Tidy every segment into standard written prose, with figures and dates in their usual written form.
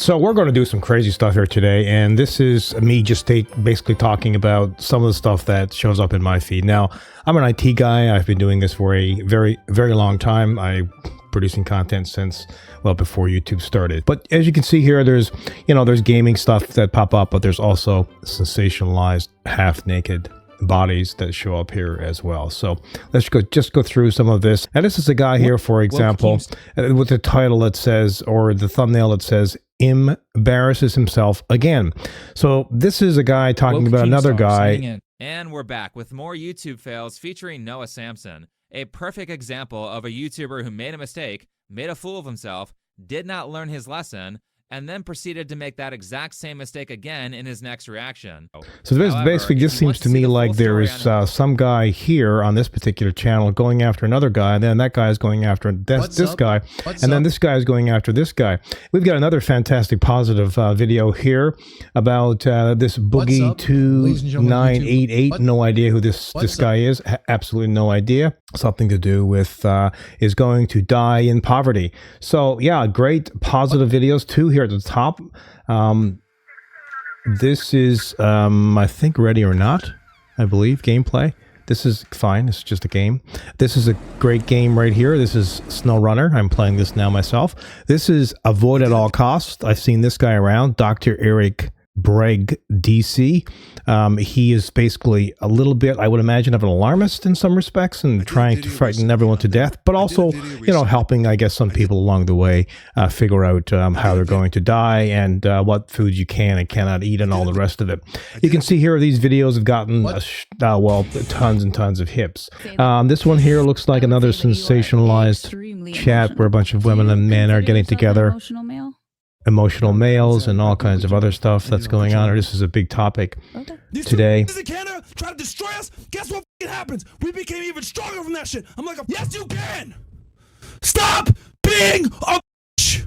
So we're going to do some crazy stuff here today, and this is me just basically talking about some of the stuff that shows up in my feed. Now, I'm an IT guy. I've been doing this for a very, very long time. I'm producing content since, well, before YouTube started. But as you can see here, there's gaming stuff that pop up, but there's also sensationalized half-naked bodies that show up here as well. So let's just go through some of this. And this is a guy here, for example, with the title that says, or the thumbnail that says, embarrasses himself again. So this is a guy talking about another guy. And we're back with more YouTube fails featuring Noah Samson, a perfect example of a YouTuber who made a mistake, made a fool of himself, did not learn his lesson, and then proceeded to make that exact same mistake again in his next reaction. So basically, this seems to me like there is some guy here on this particular channel going after another guy, and then that guy is going after this guy, and then this guy is going after this guy. We've got another fantastic positive video here about this Boogie 2988. No idea who this guy is. Absolutely no idea. Something to do with is going to die in poverty. So yeah, great positive videos too here at the top. This is I think Ready or Not, I believe, gameplay. This is fine. It's just a game. This is a great game right here. This is SnowRunner. I'm playing this now myself. This is Avoid at All Costs. I've seen this guy around, Dr. Eric Bragg DC. He is basically a little bit, I would imagine, of an alarmist in some respects and trying to frighten everyone to death, but also, helping, I guess, some people along the way figure out how they're going to die and what foods you can and cannot eat and all the rest of it. You can see here these videos have gotten, well, tons and tons of hits. This one here looks like another sensationalized chat where a bunch of women and men are getting together. Emotional males and all kinds of other stuff that's going on. This is a big topic today. Canada try to destroy us. Guess what happens? We became even stronger from that shit. I'm like, yes, you can. Stop being a bitch.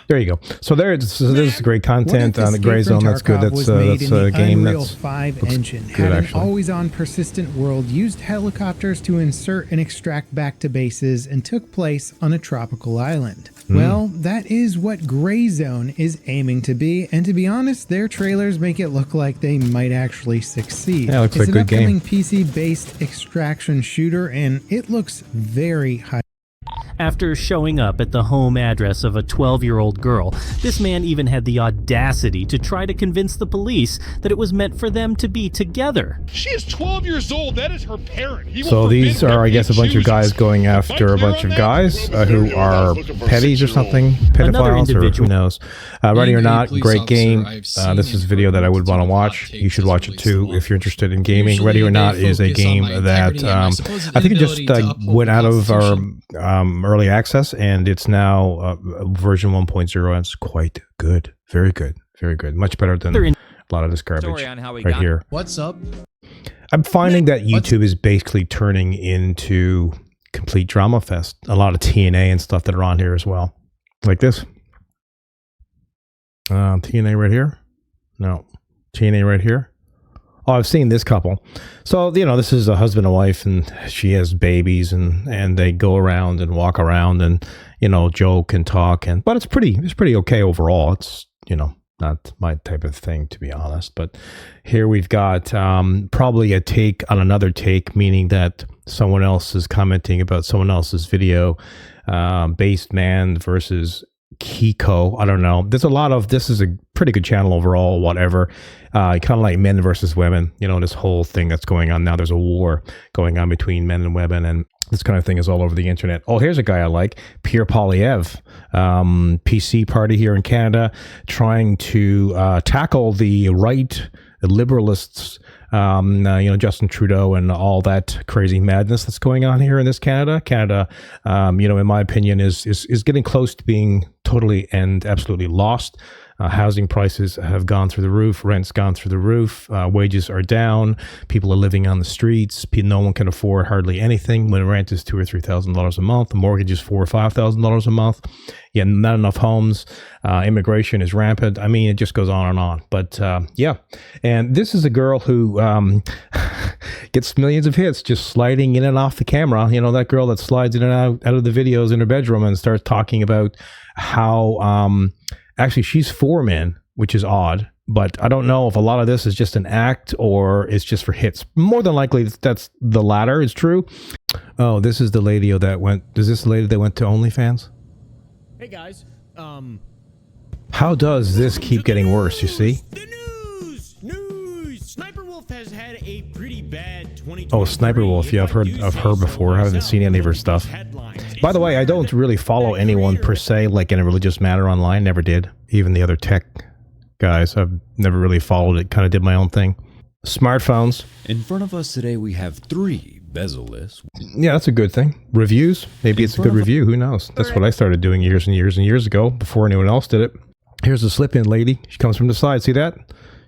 There you go. So this is great content on the Gray Zone. That's good. That's a game that's engine. Had an always-on persistent world, used helicopters to insert and extract back to bases, and took place on a tropical island. Well, that is what Gray Zone is aiming to be, and to be honest, their trailers make it look like they might actually succeed. Yeah, it looks like a good game. It's an upcoming PC-based extraction shooter, and it looks very high. After showing up at the home address of a 12-year-old girl, this man even had the audacity to try to convince the police that it was meant for them to be together. She is 12 years old. That is her parent. So these are, I guess, a bunch of guys going after a bunch of guys who are petties or something, pedophiles, or who knows. Ready or Not, great game. This is a video that I would want to watch. You should watch it too if you're interested in gaming. Ready or Not is a game that I think it just went out of our early access, and it's now version 1.0, and it's quite good. Very good. Very good. Much better than a lot of this garbage right here. What's up? I'm finding that YouTube is basically turning into complete drama fest. A lot of TNA and stuff that are on here as well. Like this. TNA right here. No. TNA right here. Oh, I've seen this couple. So, this is a husband and wife, and she has babies, and they go around and walk around and, joke and talk, but it's pretty okay overall. It's, not my type of thing, to be honest. But here we've got probably a take on another take, meaning that someone else is commenting about someone else's video, Based Man versus Kiko. I don't know. There's a lot of, this is a pretty good channel overall, whatever. Kind of like men versus women, this whole thing that's going on now. There's a war going on between men and women, and this kind of thing is all over the internet. Oh, here's a guy I like, Pierre Poilievre, PC party here in Canada, trying to tackle the right, the liberalists, Justin Trudeau and all that crazy madness that's going on here in this Canada. Canada, in my opinion, is getting close to being totally and absolutely lost. Housing prices have gone through the roof. Rent's gone through the roof. Wages are down. People are living on the streets. No one can afford hardly anything when rent is $2,000 or $3,000 a month. The mortgage is $4,000 or $5,000 a month. Yeah, not enough homes. Immigration is rampant. I mean, it just goes on and on. But yeah, and this is a girl who gets millions of hits just sliding in and off the camera. That girl that slides in and out of the videos in her bedroom and starts talking about how Actually, she's for men, which is odd. But I don't know if a lot of this is just an act or it's just for hits. More than likely, that's the latter is true. Oh, this is the lady that went... Is this the lady that went to OnlyFans? Hey, guys. How does this keep getting worse, you see? The news! Sniper Wolf has had a pretty bad 2023. Oh, Sniper Wolf. Yeah, I've heard of her before. I haven't seen any of her stuff. By the way, I don't really follow anyone per se, like in a religious matter online. Never did. Even the other tech guys, I've never really followed it. Kind of did my own thing. Smartphones. In front of us today, we have 3 bezel-less. Yeah, that's a good thing. Reviews. Maybe it's a good review. Who knows? That's what I started doing years and years and years ago before anyone else did it. Here's a slip-in lady. She comes from the side. See that?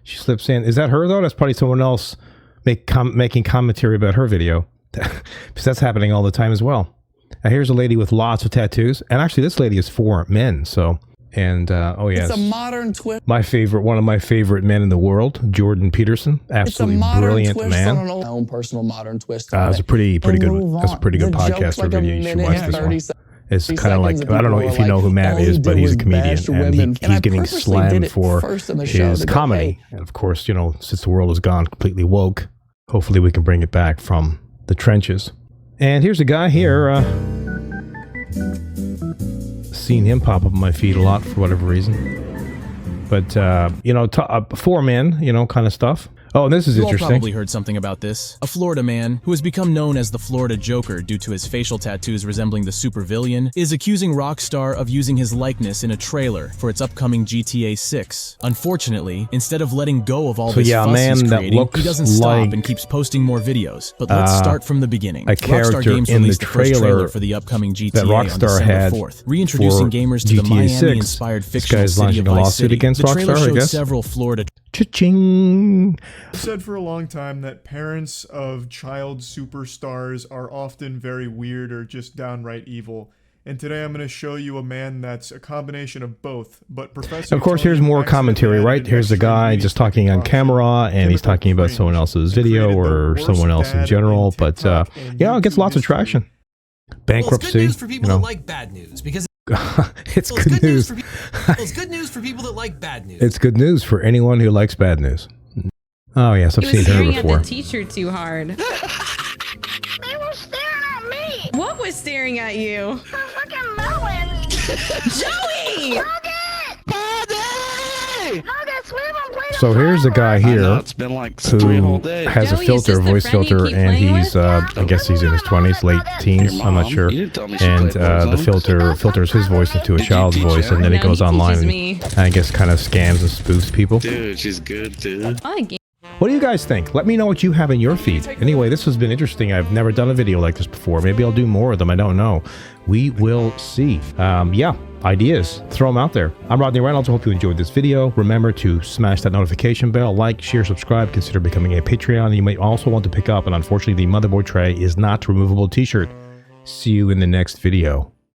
She slips in. Is that her, though? That's probably someone else making commentary about her video. Because that's happening all the time as well. Now, here's a lady with lots of tattoos. And actually, this lady is for men, so... And, oh yes, it's a modern twist. One of my favorite men in the world, Jordan Peterson. Absolutely brilliant man. On my own personal modern twist. It's a pretty good. That's a pretty good podcast or video. You should watch this one. It's kind of like, I don't know if you know who Matt is, but he's a comedian, and he's getting slammed for his comedy. And of course, you know, since the world has gone completely woke, hopefully we can bring it back from the trenches. And here's a guy here. Seen him pop up on my feed a lot for whatever reason, but you know, for men, you know, kind of stuff. Oh, this is interesting. You all probably heard something about this. A Florida man, who has become known as the Florida Joker due to his facial tattoos resembling the supervillain, is accusing Rockstar of using his likeness in a trailer for its upcoming GTA 6. Unfortunately, instead of letting go of all this fuss he's creating, he doesn't stop and keeps posting more videos. But let's start from the beginning. Rockstar Games released the first trailer for the upcoming GTA that Rockstar on December 4th, reintroducing gamers to the Miami-inspired fictional city of Vice City. The trailer showed several Florida... Cha-ching! I've said for a long time that parents of child superstars are often very weird or just downright evil. And today I'm going to show you a man that's a combination of both. But Professor... Of course, here's more commentary, right? Here's a guy just talking on camera, and he's talking about someone else's video or someone else in general. But, yeah, it gets lots of traction. Bankruptcy, well, it's good news for people that like bad news, because it's good news. It's good news for people that like bad news. It's good news for anyone who likes bad news. Oh yes, I've seen her before. He was staring at the teacher too hard. They were staring at me. What was staring at you? The fucking melon. Joey! So here's a guy here who has a filter, voice filter, and he's, I guess he's in his 20s, late teens, I'm not sure. And the filter filters his voice into a child's voice, and then he goes online and I guess kind of scams and spoofs people. Dude, she's good, dude. What do you guys think? Let me know what you have in your feed. Anyway, this has been interesting. I've never done a video like this before. Maybe I'll do more of them. I don't know. We will see. Yeah, ideas. Throw them out there. I'm Rodney Reynolds. I hope you enjoyed this video. Remember to smash that notification bell, like, share, subscribe. Consider becoming a Patreon. You may also want to pick up, and unfortunately, the motherboard tray is not a removable t-shirt. See you in the next video.